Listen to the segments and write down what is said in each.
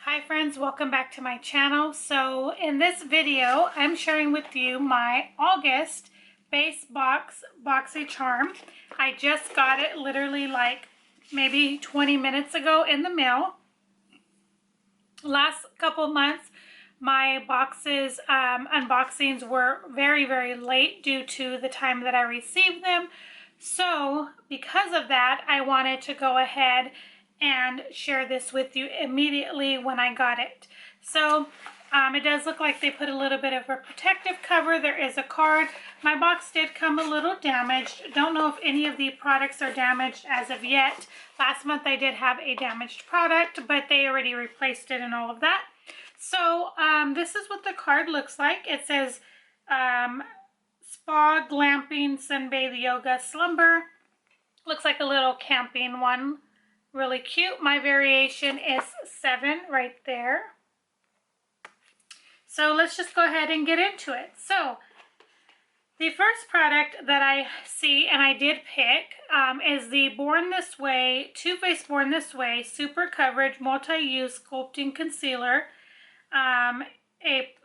Hi friends, welcome back to my channel. So in this video, I'm sharing with you my August base box Boxycharm. I just got it literally like maybe 20 minutes ago in the mail. Last couple months, my boxes unboxings were very late due to the time that I received them. So because of that, I wanted to go ahead and share this with you immediately when I got it. So it does look like they put a little bit of a protective cover. There is a card. My box did come a little damaged. Don't know if any of the products are damaged as of yet. Last month I did have a damaged product, but they already replaced it and all of that. So this is what the card looks like. It says spa, glamping, sunbathe, yoga, slumber. Looks like a little camping one. Really cute. My variation is 7 right there. So let's just go ahead and get into it. So the first product that I see and I did pick is the Born This Way, Too Faced Born This Way Super Coverage Multi-Use Sculpting Concealer, a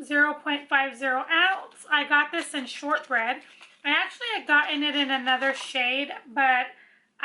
0.50 ounce. I got this in Shortbread. I actually had gotten it in another shade, but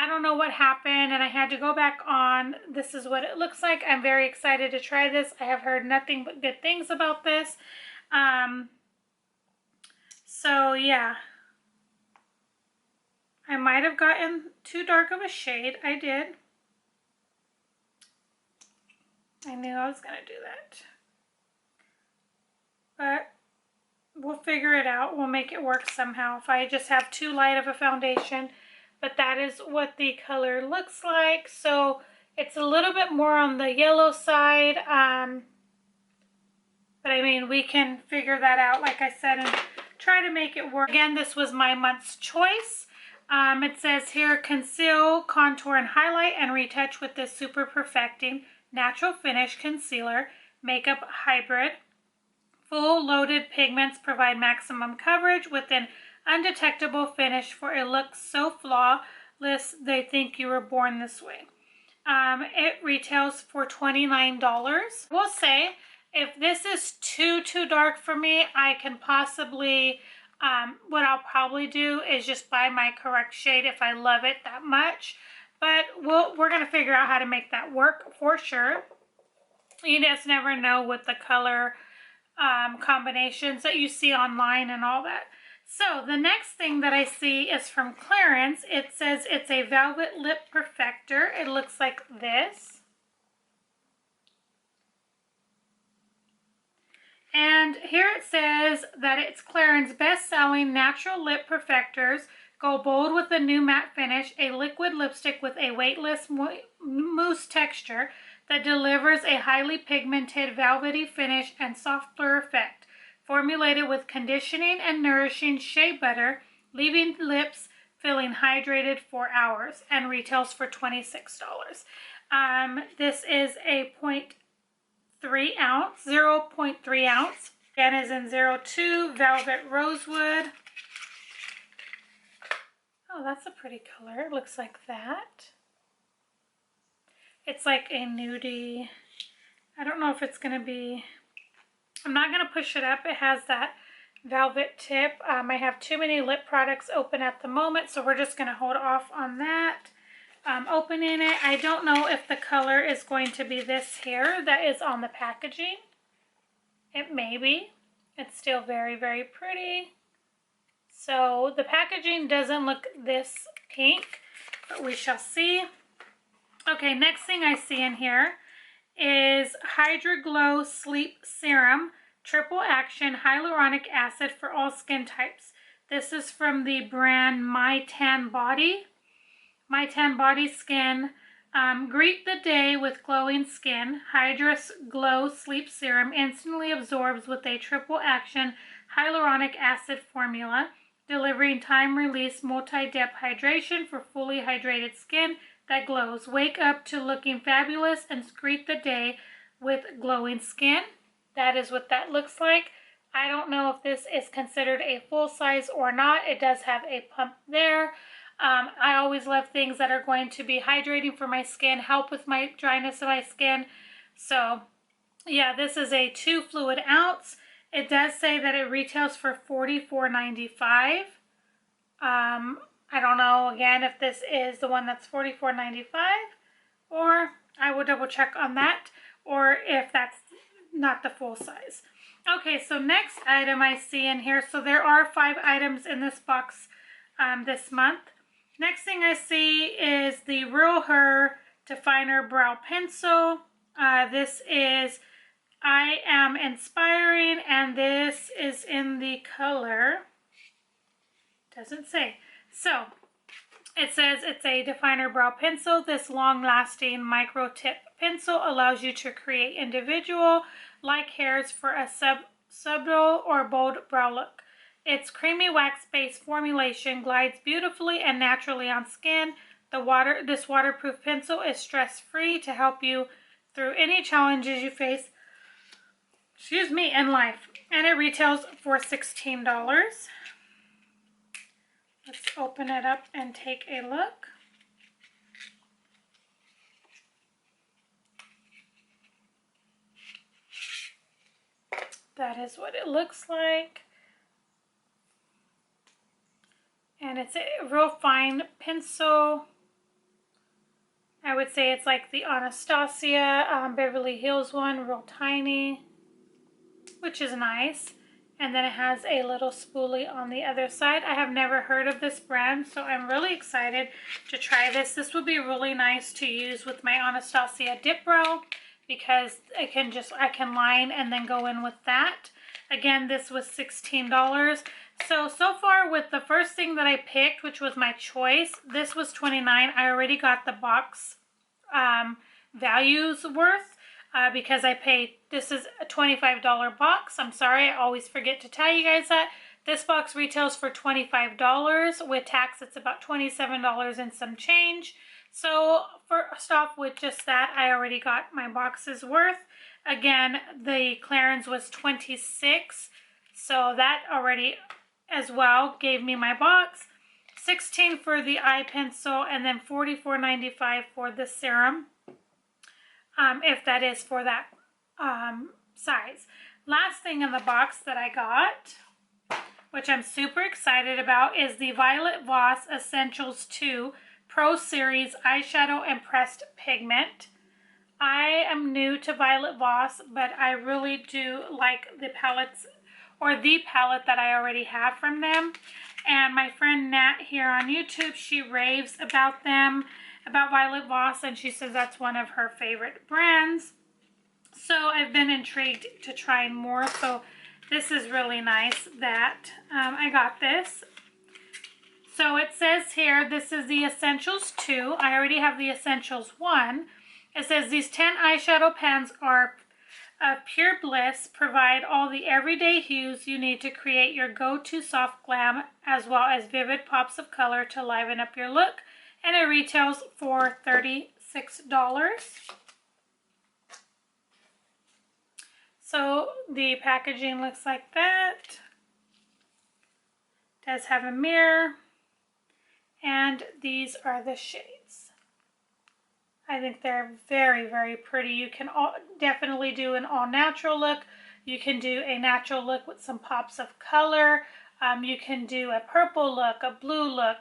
I don't know what happened and I had to go back on. This is what it looks like. I'm very excited to try this. I have heard nothing but good things about this. So yeah, I might have gotten too dark of a shade. I did. I knew I was going to do that. But we'll figure it out. We'll make it work somehow if I just have too light of a foundation. But that is what the color looks like. So it's a little bit more on the yellow side. But I mean, we can figure that out, like I said, and try to make it work. Again, this was my month's choice. It says here, conceal, contour, and highlight and retouch with this super perfecting natural finish concealer, makeup hybrid. Full loaded pigments provide maximum coverage with an undetectable finish for a look so flawless they think you were born this way. It retails for $29. We'll say if this is too dark for me, I can possibly, what I'll probably do is just buy my correct shade if I love it that much. But we're going to figure out how to make that work for sure. You just never know with the color combinations that you see online and all that. So the next thing that I see is from Clarins. It says it's a Velvet Lip Perfector. It looks like this. And here it says that it's Clarins' best-selling natural lip perfectors. Go bold with a new matte finish, a liquid lipstick with a weightless mousse texture that delivers a highly pigmented velvety finish and soft blur effect. Formulated with conditioning and nourishing shea butter, leaving lips feeling hydrated for hours, and retails for $26. This is a 0.3 ounce, 0.3 ounce. Again, is in 02 Velvet Rosewood. Oh, that's a pretty color. It looks like that. It's like a nudie. I don't know if it's going to be... I'm not going to push it up. It has that velvet tip. I have too many lip products open at the moment, so we're just going to hold off on that. Opening it. I don't know if the color is going to be this here that is on the packaging. It may be. It's still very pretty. So the packaging doesn't look this pink, but we shall see. Okay, next thing I see in here is Hydra Glow Sleep Serum, Triple Action Hyaluronic Acid for all skin types. This is from the brand My Tan Body. My Tan Body Skin. Greet the day with glowing skin. Hydra Glow Sleep Serum instantly absorbs with a triple action hyaluronic acid formula, delivering time-release multi-depth hydration for fully hydrated skin that glows. Wake up to looking fabulous and greet the day with glowing skin. That is what that looks like. I don't know if this is considered a full size or not. It does have a pump there. I always love things that are going to be hydrating for my skin, help with my dryness of my skin. So Yeah, this is a 2 fluid ounce. It does say that it retails for $44.95. I don't know, again, if this is the one that's $44.95, or I will double check on that, or if that's not the full size. Okay, so next item I see in here, so there are 5 items in this box this month. Next thing I see is the Real Her Definer Brow Pencil. This is I Am Inspiring, and this is in the color, doesn't say. So, it says it's a definer brow pencil. This long-lasting micro tip pencil allows you to create individual like hairs for a subtle or bold brow look. Its creamy wax-based formulation glides beautifully and naturally on skin. This waterproof pencil is stress-free to help you through any challenges you face, in life. And it retails for $16. Let's open it up and take a look. That is what it looks like. And it's a real fine pencil. I would say it's like the Anastasia Beverly Hills one, real tiny, which is nice. And then it has a little spoolie on the other side. I have never heard of this brand, so I'm really excited to try this. This would be really nice to use with my Anastasia Dip Brow because I can line and then go in with that. Again, this was $16. So far with the first thing that I picked, which was my choice, this was $29. I already got the box values worth. Because I paid, this is a $25 box. I'm sorry, I always forget to tell you guys that. This box retails for $25. With tax, it's about $27 and some change. So first off, with just that, I already got my box's worth. Again, the clearance was $26. So that already as well gave me my box. $16 for the eye pencil, and then $44.95 for the serum. If that is for that size. Last thing in the box that I got, which I'm super excited about, is the Violet Voss Essentials 2 Pro Series Eyeshadow and Pressed Pigment. I am new to Violet Voss, but I really do like the palettes, or the palette that I already have from them. And my friend Nat here on YouTube, she raves about them, about Violet Voss, and she says that's one of her favorite brands. So I've been intrigued to try more. So this is really nice that I got this. So it says here, this is the Essentials 2. I already have the Essentials 1. It says these 10 eyeshadow pens are pure bliss, provide all the everyday hues you need to create your go-to soft glam, as well as vivid pops of color to liven up your look. And it retails for $36. So the packaging looks like that. It does have a mirror. And these are the shades. I think they're very, very pretty. You can definitely do an all-natural look. You can do a natural look with some pops of color. You can do a purple look, a blue look,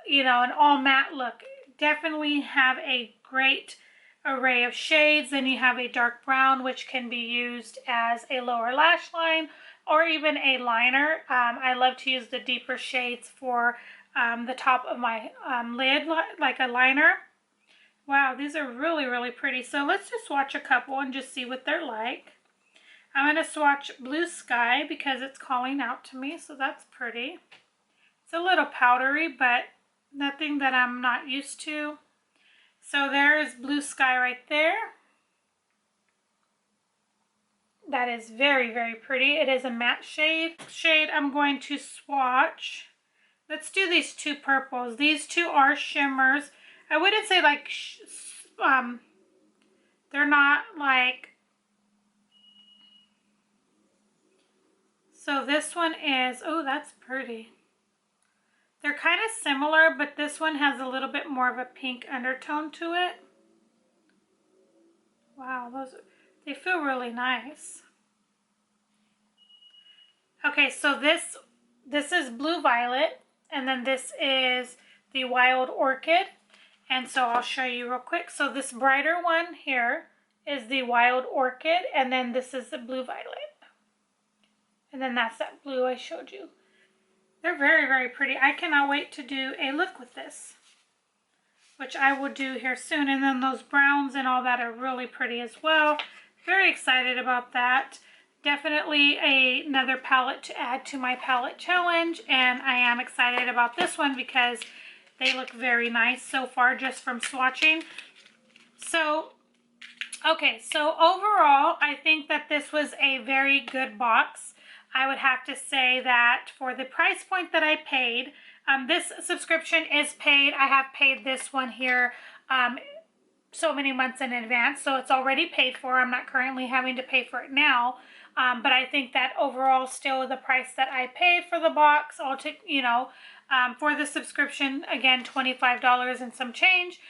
you know, an all matte look. Definitely have a great array of shades. Then you have a dark brown, which can be used as a lower lash line or even a liner. I love to use the deeper shades for the top of my lid, like a liner. Wow, these are really, really pretty. So let's just swatch a couple and just see what they're like. I'm going to swatch Blue Sky because it's calling out to me, so that's pretty. It's a little powdery, but nothing that I'm not used to. So there's Blue Sky right there. That is very, very pretty. It is a matte shade. I'm going to swatch. Let's do these two purples. These two are shimmers. I wouldn't say like, they're not like, so this one is, oh, that's pretty. They're kind of similar, but this one has a little bit more of a pink undertone to it. Wow, They feel really nice. Okay, so this is Blue Violet, and then this is the Wild Orchid. And so I'll show you real quick. So this brighter one here is the Wild Orchid, and then this is the Blue Violet. And then that's that blue I showed you. They're very, very pretty. I cannot wait to do a look with this, which I will do here soon. And then those browns and all that are really pretty as well. Very excited about that. Definitely another palette to add to my palette challenge, and I am excited about this one because they look very nice so far just from swatching. So, okay, so overall, I think that this was a very good box. I would have to say that for the price point that I paid, this subscription is paid. I have paid this one here so many months in advance, so it's already paid for. I'm not currently having to pay for it now. But I think that overall, still the price that I paid for the box, for the subscription, again, $25 and some change.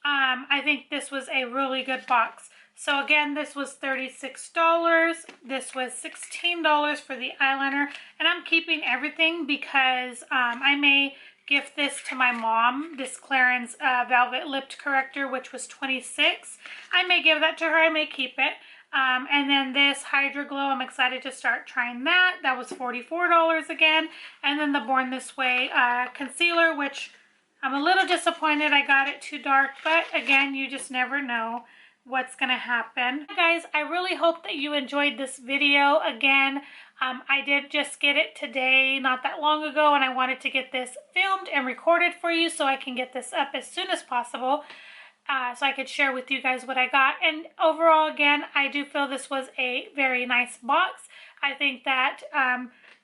I think this was a really good box. So again, this was $36. This was $16 for the eyeliner, and I'm keeping everything because I may gift this to my mom. This Clarins Velvet Lipped Corrector, which was $26. I may give that to her. I may keep it. And then this Hydra Glow, I'm excited to start trying that. That was $44 again. And then the Born This Way concealer, which I'm a little disappointed I got it too dark. But again, you just never know what's going to happen. Guys, I really hope that you enjoyed this video. Again, I did just get it today, not that long ago, and I wanted to get this filmed and recorded for you so I can get this up as soon as possible. So I could share with you guys what I got. And overall, again, I do feel this was a very nice box. I think that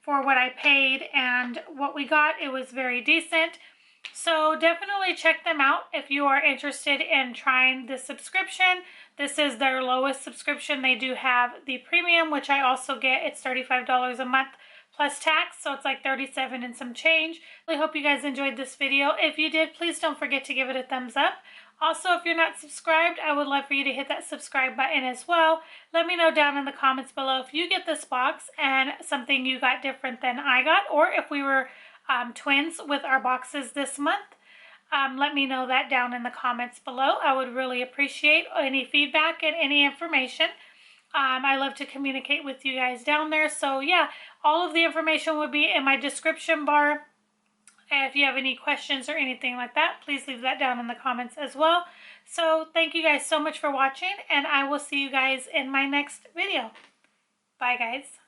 for what I paid and what we got, it was very decent. So definitely check them out if you are interested in trying this subscription. This is their lowest subscription. They do have the premium, which I also get. It's $35 a month plus tax, so it's like $37 and some change. I hope you guys enjoyed this video. If you did, please don't forget to give it a thumbs up. Also, if you're not subscribed, I would love for you to hit that subscribe button as well. Let me know down in the comments below if you get this box and something you got different than I got, or if we were twins with our boxes this month. Let me know that down in the comments below. I would really appreciate any feedback and any information. I love to communicate with you guys down there. So yeah, all of the information will be in my description bar. If you have any questions or anything like that, please leave that down in the comments as well. So thank you guys so much for watching, and I will see you guys in my next video. Bye, guys.